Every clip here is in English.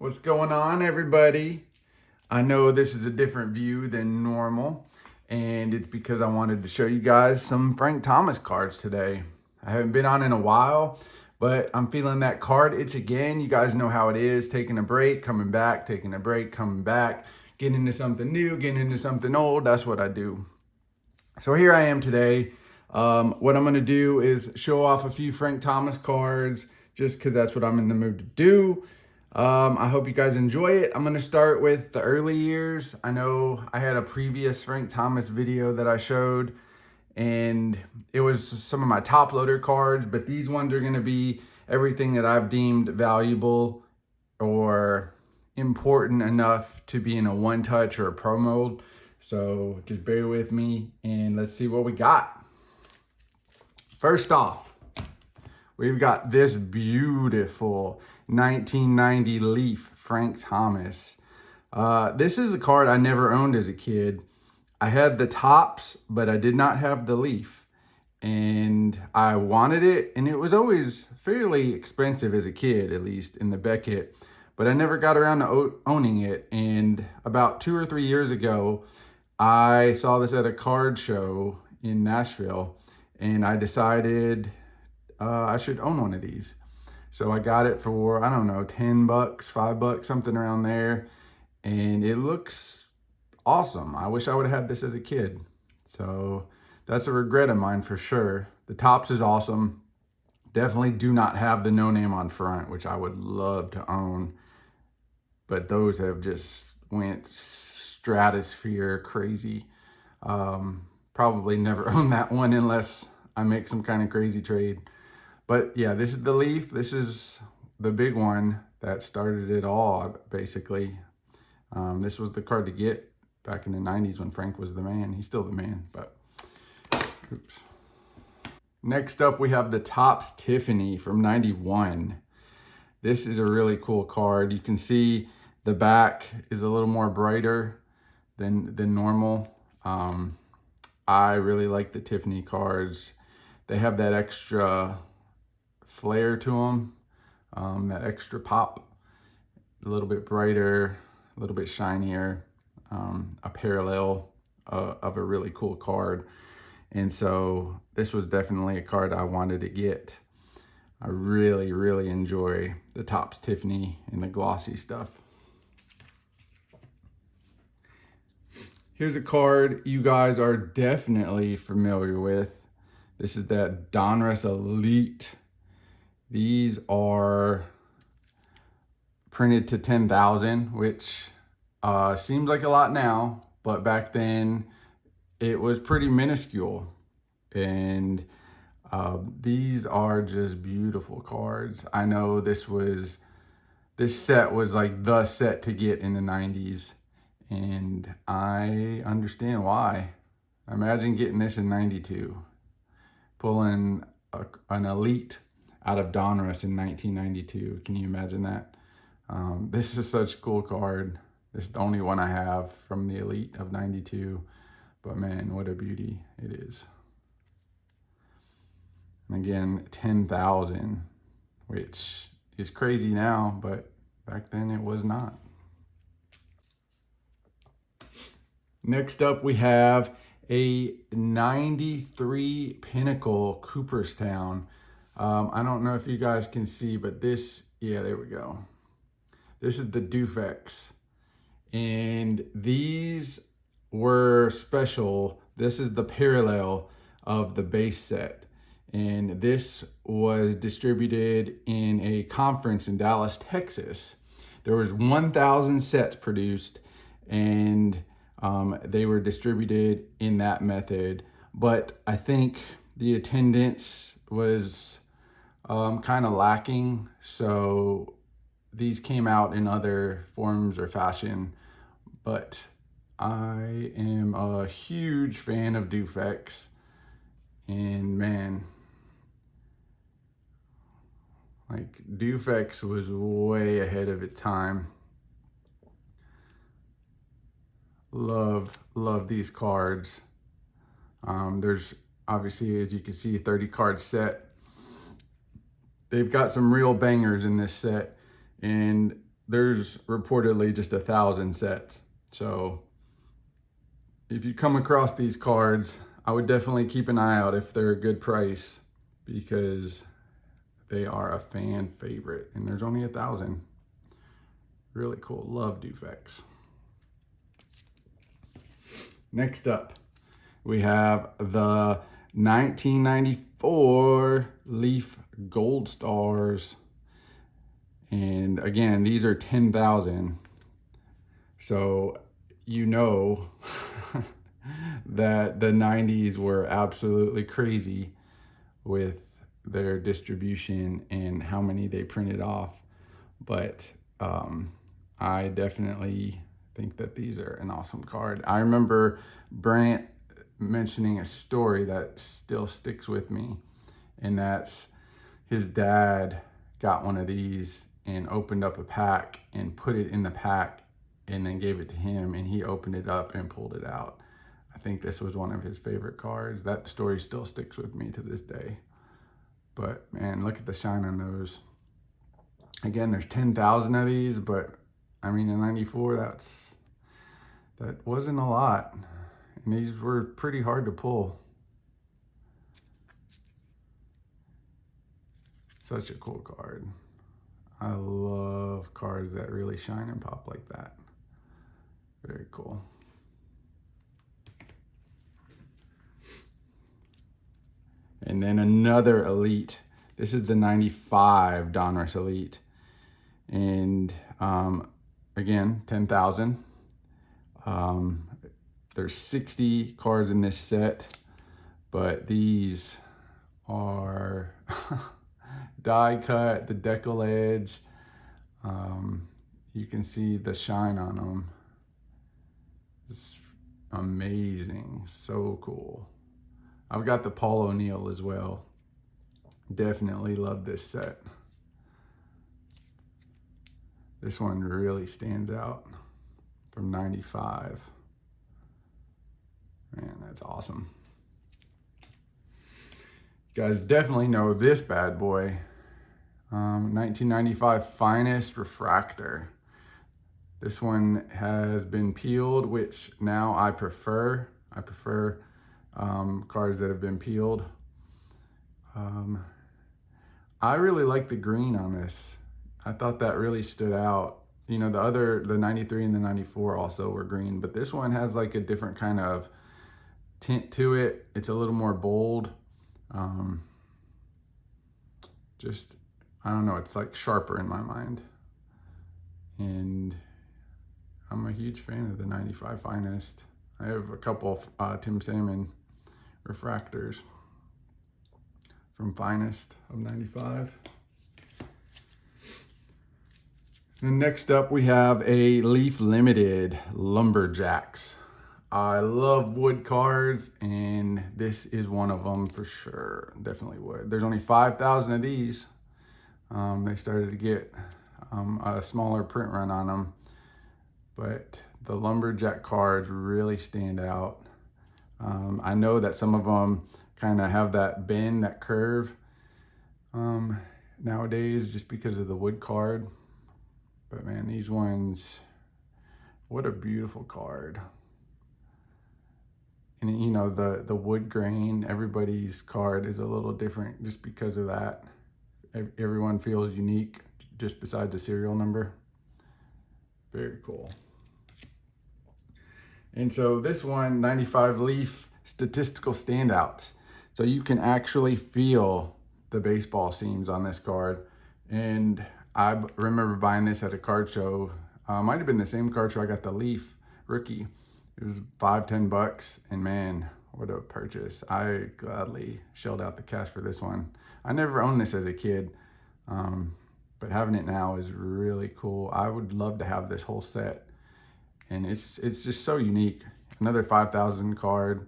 What's going on, everybody? I know this is a different view than normal, and it's because I wanted to show you guys some Frank Thomas cards today. I haven't been on in a while, but I'm feeling that card itch again. You guys know how it is, taking a break, coming back, taking a break, coming back, getting into something new, getting into something old. That's what I do. So here I am today. What I'm going to do is show off a few Frank Thomas cards just because that's what I'm in the mood to do. I hope you guys enjoy it. I'm going to start with the early years. I know I had a previous Frank Thomas video that I showed, and it was some of my top loader cards, but these ones are going to be everything that I've deemed valuable or important enough to be in a one touch or a pro mold. So just bear with me and let's see what we got. First off, we've got this beautiful 1990 Leaf Frank Thomas. This is a card I never owned as a kid. I had the tops, but I did not have the leaf. And I wanted it, and it was always fairly expensive as a kid, at least in the Beckett. But I never got around to owning it. And about 2 or 3 years ago, I saw this at a card show in Nashville, and I decided I should own one of these. So I got it for, I don't know, 10 bucks, 5 bucks, something around there. And it looks awesome. I wish I would have had this as a kid. So that's a regret of mine for sure. The tops is awesome. Definitely do not have the no name on front, which I would love to own. But those have just went stratosphere crazy. Probably never own that one unless I make some kind of crazy trade. But yeah, this is the Leaf. This is the big one that started it all, basically. This was the card to get back in the 90s when Frank was the man. He's still the man, but oops. Next up, we have the Topps Tiffany from 91. This is a really cool card. You can see the back is a little more brighter than normal. I really like the Tiffany cards. They have that extra flair to them, that extra pop, a little bit brighter, a little bit shinier, a parallel of a really cool card. And so this was definitely a card I wanted to get. I really, really enjoy the Topps Tiffany and the glossy stuff. Here's a card you guys are definitely familiar with. This is that Donruss Elite. These are printed to 10,000, which seems like a lot now, but back then it was pretty minuscule. And these are just beautiful cards. I know this set was like the set to get in the 90s, and I understand why. Imagine getting this in 92, pulling an Elite out of Donruss in 1992. Can you imagine that? This is such a cool card. This is the only one I have from the Elite of 92, but man, what a beauty it is. And again, 10,000, which is crazy now, but back then it was not. Next up, we have a 93 Pinnacle Cooperstown. I don't know if you guys can see, but this, yeah, there we go. This is the Dufex. And these were special. This is the parallel of the base set. And this was distributed in a conference in Dallas, Texas. There was 1,000 sets produced, and they were distributed in that method. But I think the attendance was kind of lacking, so these came out in other forms or fashion. But I am a huge fan of Dufex, and man, like Dufex was way ahead of its time. Love these cards. There's obviously, as you can see, 30 card set. They've got some real bangers in this set, and there's reportedly just 1,000 sets. So if you come across these cards, I would definitely keep an eye out if they're a good price, because they are a fan favorite, and there's only 1,000. Really cool. Love Dufex. Next up, we have the 1994 Leaf Gold Stars. And again, these are 10,000. So you know that the 90s were absolutely crazy with their distribution and how many they printed off. But I definitely think that these are an awesome card. I remember Brant mentioning a story that still sticks with me, and that's his dad got one of these and opened up a pack and put it in the pack and then gave it to him, and he opened it up and pulled it out. I think this was one of his favorite cards. That story still sticks with me to this day. But man, look at the shine on those. Again, there's 10,000 of these, but I mean, in 94, that wasn't a lot. And these were pretty hard to pull. Such a cool card. I love cards that really shine and pop like that. Very cool. And then another Elite. This is the 95 Donruss Elite. And again, 10,000. There's 60 cards in this set, but these are die cut, the decal edge. You can see the shine on them. It's amazing, so cool. I've got the Paul O'Neill as well. Definitely love this set. This one really stands out from 95. Man, that's awesome. You guys definitely know this bad boy. 1995 Finest Refractor. This one has been peeled, which now I prefer. I prefer cards that have been peeled. I really like the green on this. I thought that really stood out. You know, the 93 and the 94 also were green, but this one has like a different kind of tint to it. It's a little more bold. Just, I don't know, it's like sharper in my mind. And I'm a huge fan of the 95 Finest. I have a couple of Tim Salmon refractors from Finest of 95. And next up we have a Leaf Limited Lumberjacks. I love wood cards, and this is one of them for sure. Definitely wood. There's only 5,000 of these. They started to get a smaller print run on them, but the Lumberjack cards really stand out. I know that some of them kind of have that bend, that curve nowadays just because of the wood card. But man, these ones, what a beautiful card. And you know, the wood grain, everybody's card is a little different just because of that. Everyone feels unique just besides the serial number. Very cool. And so this one, 95 Leaf Statistical Standouts. So you can actually feel the baseball seams on this card. And I remember buying this at a card show. Might have been the same card show I got the Leaf Rookie. It was $5-10, and man, what a purchase. I gladly shelled out the cash for this one. I never owned this as a kid, but having it now is really cool. I would love to have this whole set, and it's just so unique. Another 5,000 card,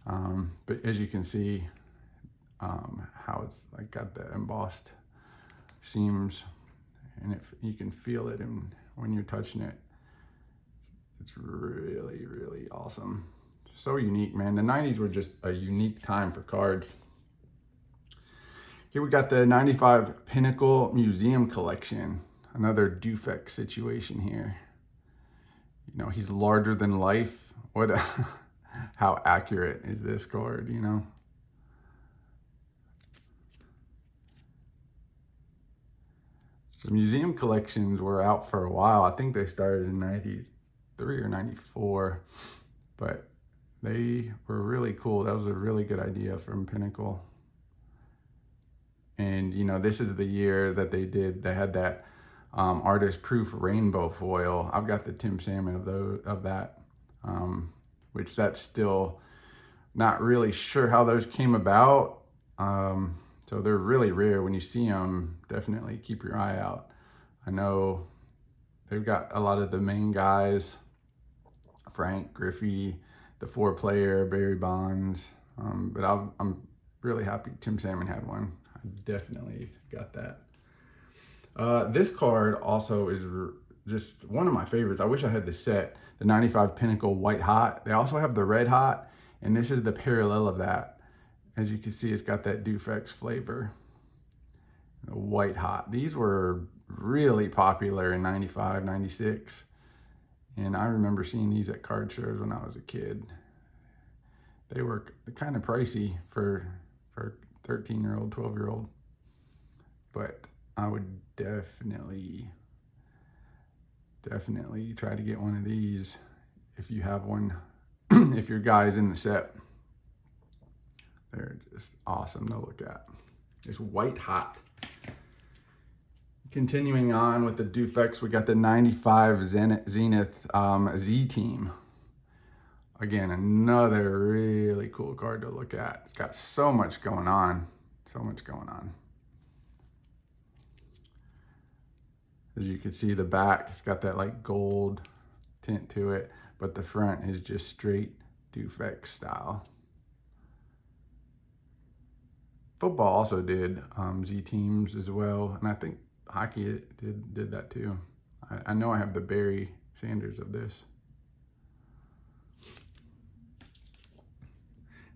but as you can see, how it's like got the embossed seams, and you can feel it when you're touching it. It's really, really awesome. So unique, man. The 90s were just a unique time for cards. Here we got the 95 Pinnacle Museum Collection. Another Dufek situation here. You know, he's larger than life. What how accurate is this card, you know? The museum collections were out for a while. I think they started in 93 or 94, but they were really cool. That was a really good idea from Pinnacle. And, you know, this is the year that they had that artist proof rainbow foil. I've got the Tim Salmon of that, which that's still not really sure how those came about. So they're really rare. When you see them, definitely keep your eye out. I know they've got a lot of the main guys, Frank Griffey, the 4-player, Barry Bonds, but I'm really happy Tim Salmon had one. I definitely got that. This card also is just one of my favorites. I wish I had the set, the 95 Pinnacle White Hot. They also have the Red Hot, and this is the parallel of that. As you can see, it's got that Dufek's flavor. The White Hot. These were really popular in 95, 96. And I remember seeing these at card shows when I was a kid. They were kind of pricey for 13-year-old, 12-year-old. But I would definitely try to get one of these if you have one, if your guy's in the set. They're just awesome to look at. It's White Hot. Continuing on with the Dufeks, we got the 95 Zenith Z-Team. Again, another really cool card to look at. It's got so much going on. So much going on. As you can see, the back, it's got that like gold tint to it, but the front is just straight Dufek style. Football also did Z-Teams as well, and I think hockey did that too. I know I have the Barry Sanders of this.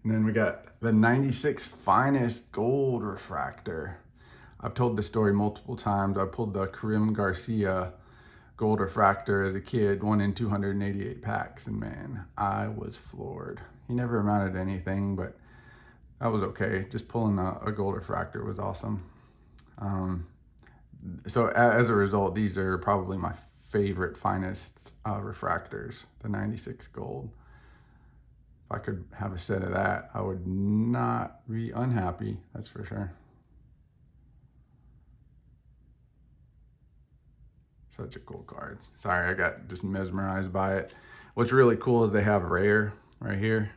And then we got the 96 Finest Gold Refractor. I've told this story multiple times. I pulled the Karim Garcia Gold Refractor as a kid, one in 288 packs, and man, I was floored. He never amounted to anything, but that was okay. Just pulling a Gold Refractor was awesome. So as a result, these are probably my favorite Finest refractors, the 96 Gold. If I could have a set of that, I would not be unhappy, that's for sure. Such a cool card. Sorry, I got just mesmerized by it. What's really cool is they have rare right here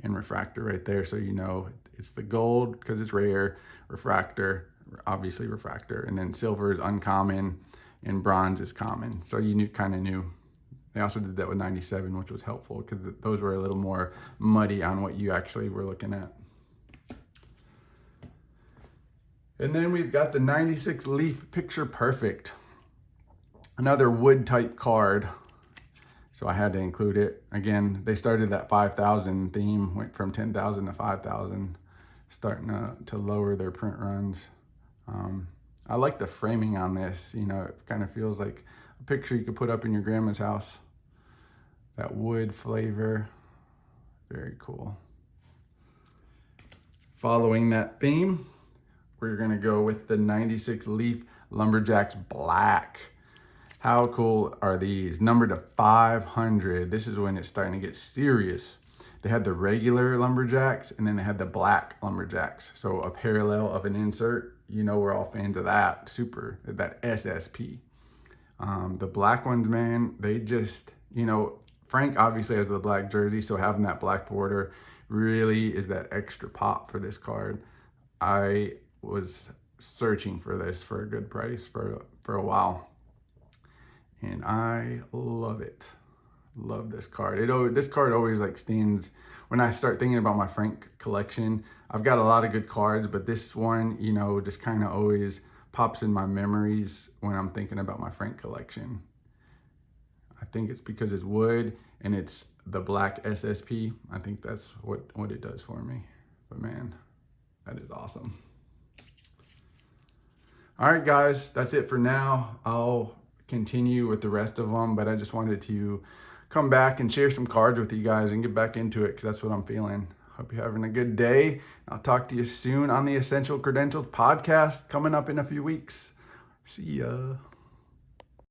and refractor right there, so you know it's the gold because it's rare, refractor, obviously refractor, and then silver is uncommon and bronze is common. So you kind of knew. They also did that with 97, which was helpful because those were a little more muddy on what you actually were looking at. And then we've got the 96 Leaf Picture Perfect. Another wood type card. So I had to include it. Again, they started that 5,000 theme, went from 10,000 to 5,000, starting to lower their print runs. I like the framing on this. You know, it kind of feels like a picture you could put up in your grandma's house. That wood flavor, very cool. Following that theme, we're gonna go with the 96 Leaf Lumberjacks Black. How cool are these? Numbered to 500. This is when it's starting to get serious. They had the regular Lumberjacks and then they had the black Lumberjacks. So a parallel of an insert. You know we're all fans of that. Super, that SSP. The black ones, man, they just, you know, Frank obviously has the black jersey, so having that black border really is that extra pop for this card. I was searching for this for a good price for a while. And I love it. Love this card. This card always like stands when I start thinking about my Frank collection. I've got a lot of good cards, but this one, you know, just kind of always pops in my memories when I'm thinking about my Frank collection. I think it's because it's wood and it's the black SSP. I think that's what it does for me. But man, that is awesome. All right, guys, that's it for now. I'll continue with the rest of them, but I just wanted to come back and share some cards with you guys and get back into it because that's what I'm feeling. Hope you're having a good day. I'll talk to you soon on the Essential Credentials podcast coming up in a few weeks. See ya.